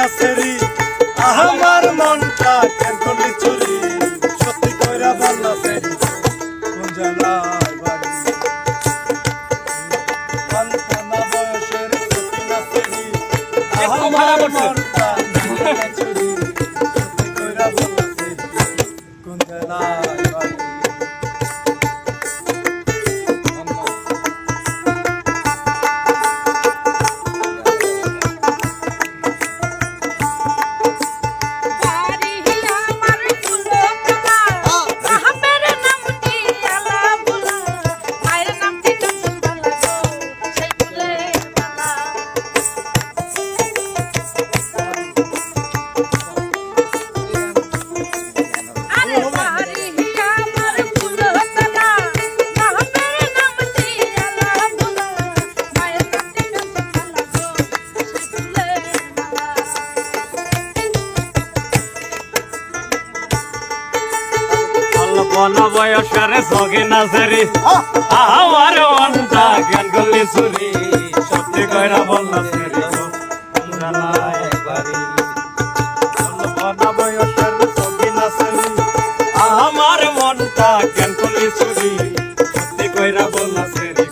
নাচেরি আমার মনটা কেন করলি চুরি সত্যি কইরা বল নাচেরি কোন জায়গায় বাড়ি অল্পনা বয়সের সত্যি নাচেরি আমার মনটা কেন করলি চুরি সত্যি কইরা বল নাচেরি কোন জায়গায় বাড়ি বনা বয়সের সগে নাচেরি আমার মনটা কেন করলি চুরি সত্যি কইরা বল নাচেরি বনা বয়সের সগে নাচেরি আমার মনটা কেন করলি চুরি সত্যি কইরা বল নাচেরি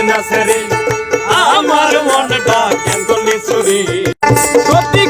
নাচেরি আমার মনটা কেন করলি চুরি সত্যি